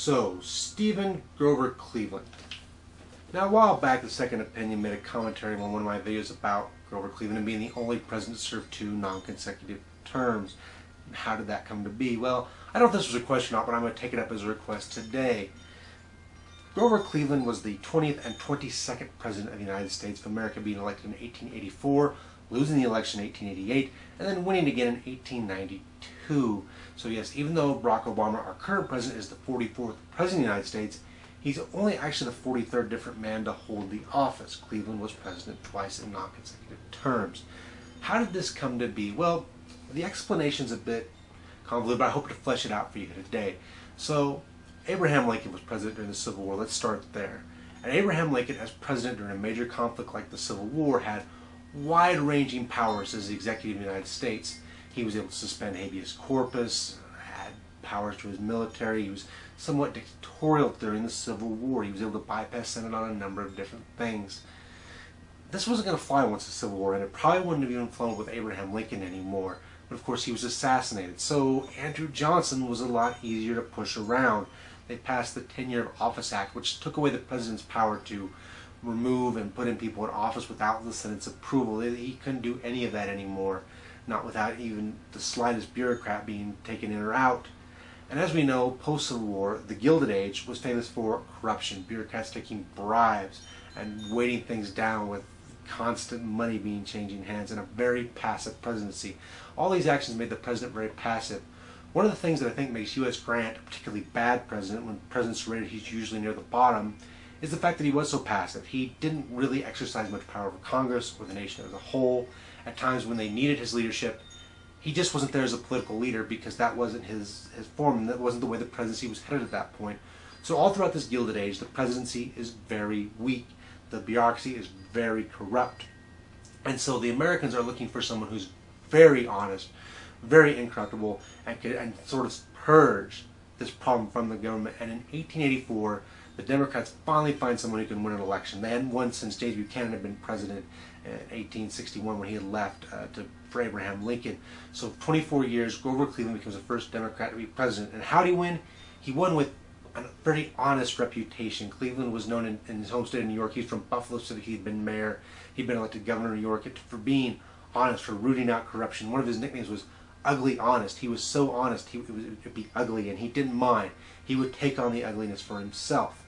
So, Stephen Grover Cleveland. Now, a while back, the Second Opinion made a commentary on one of my videos about Grover Cleveland and being the only president to serve 2 non-consecutive terms. And how did that come to be? Well, I don't know if this was a question or not, but I'm going to take it up as a request today. Grover Cleveland was the 20th and 22nd President of the United States of America, being elected in 1884, losing the election in 1888, and then winning again in 1892. So yes, even though Barack Obama, our current president, is the 44th President of the United States, he's only actually the 43rd different man to hold the office. Cleveland was president twice in non-consecutive terms. How did this come to be? Well, the explanation's a bit convoluted, but I hope to flesh it out for you today. So, Abraham Lincoln was president during the Civil War. Let's start there. And Abraham Lincoln, as president during a major conflict like the Civil War, had wide-ranging powers as the executive of the United States. He was able to suspend habeas corpus, had powers to his military. He was somewhat dictatorial during the Civil War. He was able to bypass Senate on a number of different things. This wasn't going to fly once the Civil War ended. It probably wouldn't have even flown with Abraham Lincoln anymore. But of course he was assassinated. So Andrew Johnson was a lot easier to push around. They passed the 10-Year Office Act, which took away the president's power to remove and put in people in office without the Senate's approval. He couldn't do any of that anymore, not without even the slightest bureaucrat being taken in or out. And as we know, post-Civil War, the Gilded Age was famous for corruption, bureaucrats taking bribes and weighting things down with constant money being changing hands, and a very passive presidency. All these actions made the president very passive. One of the things that I think makes U.S. Grant a particularly bad president, when presidents are rated he's usually near the bottom, is the fact that he was so passive. He didn't really exercise much power over Congress or the nation as a whole. At times when they needed his leadership, he just wasn't there as a political leader because that wasn't his form, and that wasn't the way the presidency was headed at that point. So all throughout this Gilded Age, the presidency is very weak. The bureaucracy is very corrupt. And so the Americans are looking for someone who's very honest, very incorruptible, and sort of purge this problem from the government. And in 1884, the Democrats finally find someone who can win an election. They hadn't won since James Buchanan had been president in 1861 when he had left for Abraham Lincoln. So 24 years, Grover Cleveland becomes the first Democrat to be president. And how did he win? He won with a very honest reputation. Cleveland was known in his home state of New York. He's from Buffalo City. He'd been mayor. He'd been elected governor of New York for being honest, for rooting out corruption. One of his nicknames was Ugly Honest. He was so honest, it would be ugly, and he didn't mind. He would take on the ugliness for himself.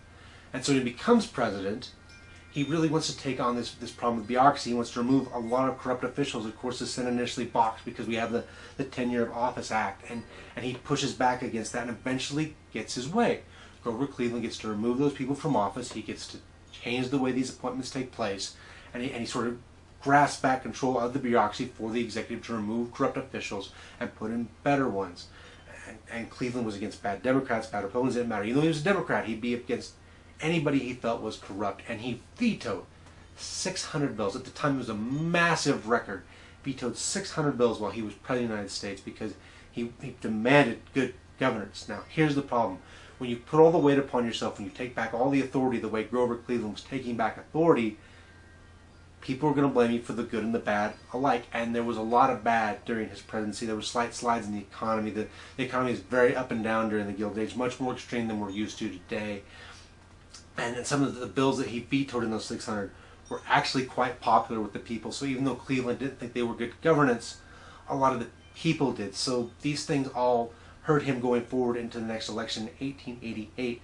And so when he becomes president, he really wants to take on this problem with bureaucracy. He wants to remove a lot of corrupt officials. Of course, the Senate initially balks because we have the 10-Year Office Act, and he pushes back against that and eventually gets his way. Grover Cleveland gets to remove those people from office. He gets to change the way these appointments take place, and he sort of grasps back control of the bureaucracy for the executive to remove corrupt officials and put in better ones. And Cleveland was against bad Democrats, bad Republicans. It didn't matter. Even though he was a Democrat, he'd be against anybody he felt was corrupt, and he vetoed 600 bills. At the time, it was a massive record. Vetoed 600 bills while he was president of the United States because he demanded good governance. Now, here's the problem. When you put all the weight upon yourself, when you take back all the authority the way Grover Cleveland was taking back authority, people are going to blame you for the good and the bad alike. And there was a lot of bad during his presidency. There were slight slides in the economy. The economy is very up and down during the Gilded Age, much more extreme than we're used to today. And some of the bills that he vetoed in those 600 were actually quite popular with the people. So even though Cleveland didn't think they were good governance, a lot of the people did. So these things all hurt him going forward into the next election in 1888.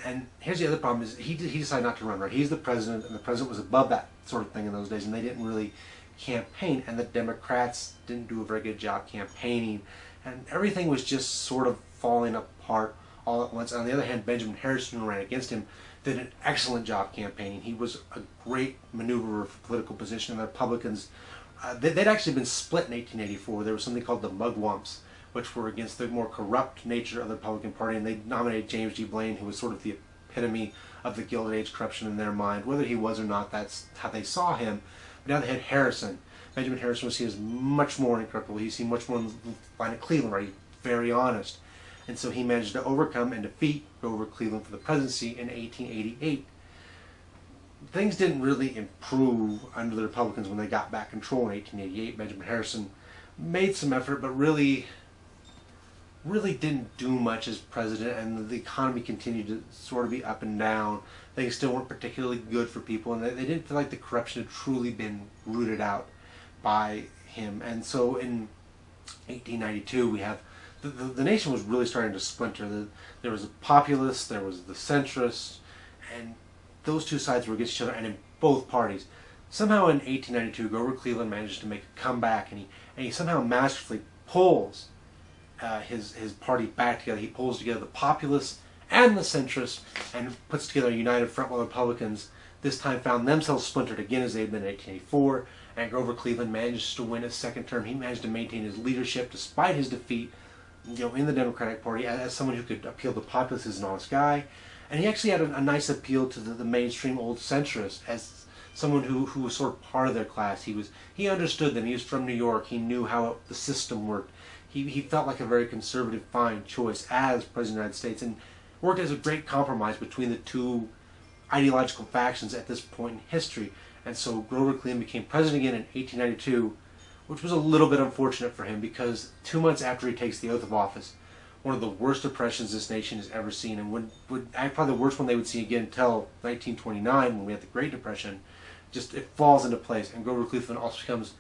And here's the other problem, is he decided not to run, right? He's the president, and the president was above that sort of thing in those days, and they didn't really campaign, and the Democrats didn't do a very good job campaigning, and everything was just sort of falling apart all at once. On the other hand, Benjamin Harrison, who ran against him, did an excellent job campaigning. He was a great maneuverer for political position, and the Republicans, they'd actually been split in 1884. There was something called the Mugwumps, which were against the more corrupt nature of the Republican Party, and they nominated James G. Blaine, who was sort of the epitome of the Gilded Age corruption in their mind. Whether he was or not, that's how they saw him. But now they had Harrison. Benjamin Harrison was seen as much more incorruptible. He's seen much more in the line of Cleveland, right? He's very honest. And so he managed to overcome and defeat Grover Cleveland for the presidency in 1888. Things didn't really improve under the Republicans when they got back control in 1888. Benjamin Harrison made some effort, but really really didn't do much as president, and the economy continued to sort of be up and down. Things still weren't particularly good for people, and they didn't feel like the corruption had truly been rooted out by him. And so in 1892, we have the nation was really starting to splinter. There was the populists, there was the centrists, and those two sides were against each other, and in both parties. Somehow in 1892, Grover Cleveland managed to make a comeback, and he somehow masterfully pulls his party back together. He pulls together the populists and the centrists and puts together a united front, while the Republicans this time found themselves splintered again as they had been in 1884. And Grover Cleveland managed to win his second term. He managed to maintain his leadership despite his defeat, in the Democratic Party, as someone who could appeal to the populace, as an honest guy. And he actually had a nice appeal to the mainstream old centrists, as someone who was sort of part of their class. He understood them. He was from New York. He knew how the system worked. He felt like a very conservative, fine choice as President of the United States, and worked as a great compromise between the two ideological factions at this point in history. And so Grover Cleveland became president again in 1892, which was a little bit unfortunate for him, because 2 months after he takes the oath of office, one of the worst depressions this nation has ever seen, and would probably the worst one they would see again until 1929, when we had the Great Depression, just it falls into place. And Grover Cleveland also becomes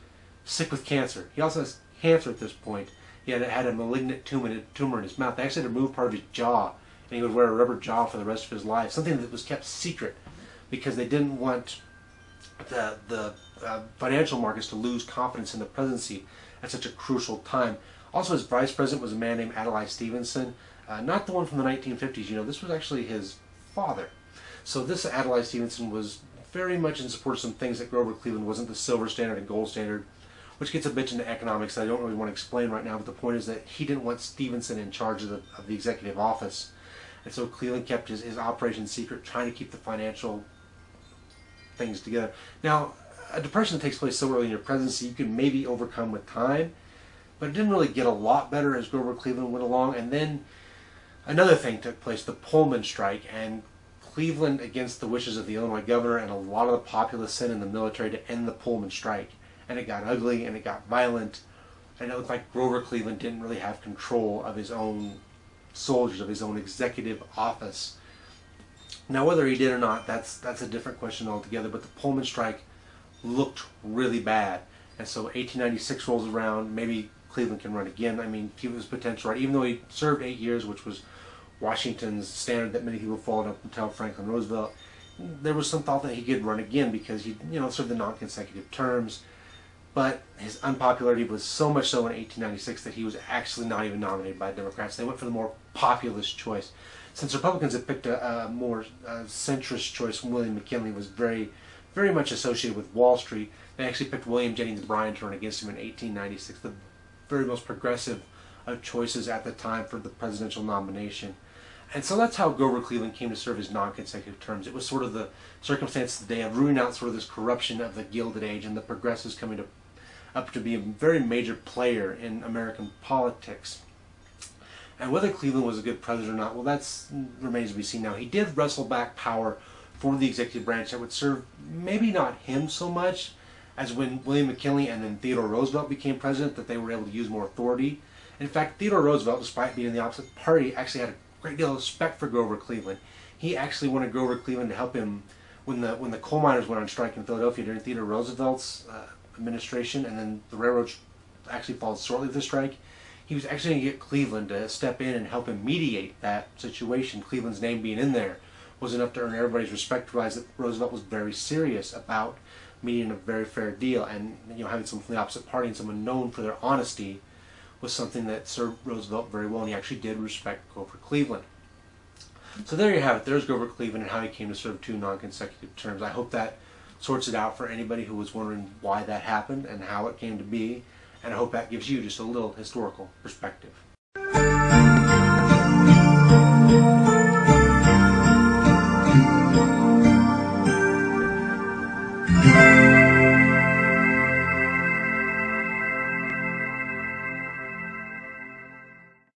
sick with cancer. He also has cancer at this point. He had a malignant tumor in his mouth. They actually had to remove part of his jaw, and he would wear a rubber jaw for the rest of his life, something that was kept secret because they didn't want the financial markets to lose confidence in the presidency at such a crucial time. Also, his vice president was a man named Adlai Stevenson, not the one from the 1950s. This was actually his father. So this Adlai Stevenson was very much in support of some things that Grover Cleveland wasn't, the silver standard and gold standard, which gets a bit into economics that I don't really want to explain right now, but the point is that he didn't want Stevenson in charge of the executive office. And so Cleveland kept his operation secret, trying to keep the financial things together. Now, a depression that takes place so early in your presidency, you can maybe overcome with time, but it didn't really get a lot better as Grover Cleveland went along. And then another thing took place, the Pullman strike, and Cleveland, against the wishes of the Illinois governor and a lot of the populace, sent in the military to end the Pullman strike. And it got ugly, and it got violent, and it looked like Grover Cleveland didn't really have control of his own soldiers, of his own executive office. Now, whether he did or not, that's a different question altogether, but the Pullman strike looked really bad. And so 1896 rolls around, maybe Cleveland can run again. I mean, he was potential, right? Even though he served 8 years, which was Washington's standard that many people followed up until Franklin Roosevelt, there was some thought that he could run again because he, served the non-consecutive terms. But his unpopularity was so much so in 1896 that he was actually not even nominated by Democrats. They went for the more populist choice. Since Republicans had picked a more centrist choice, William McKinley was very, very much associated with Wall Street. They actually picked William Jennings Bryan to run against him in 1896, the very most progressive of choices at the time for the presidential nomination. And so that's how Grover Cleveland came to serve his non-consecutive terms. It was sort of the circumstance today of rooting out sort of this corruption of the Gilded Age and the progressives coming up to be a very major player in American politics. And whether Cleveland was a good president or not, well, that remains to be seen now. He did wrestle back power for the executive branch that would serve maybe not him so much as when William McKinley and then Theodore Roosevelt became president, that they were able to use more authority. In fact, Theodore Roosevelt, despite being in the opposite party, actually had a great deal of respect for Grover Cleveland. He actually wanted Grover Cleveland to help him when the coal miners went on strike in Philadelphia during Theodore Roosevelt's administration, and then the railroads actually followed shortly with the strike. He was actually going to get Cleveland to step in and help him mediate that situation. Cleveland's name being in there was enough to earn everybody's respect, to realize that Roosevelt was very serious about mediating a very fair deal, and having someone from the opposite party and someone known for their honesty was something that served Roosevelt very well, and he actually did respect Grover Cleveland. So there you have it. There's Grover Cleveland and how he came to serve 2 non-consecutive terms. I hope that sorts it out for anybody who was wondering why that happened and how it came to be, and I hope that gives you just a little historical perspective.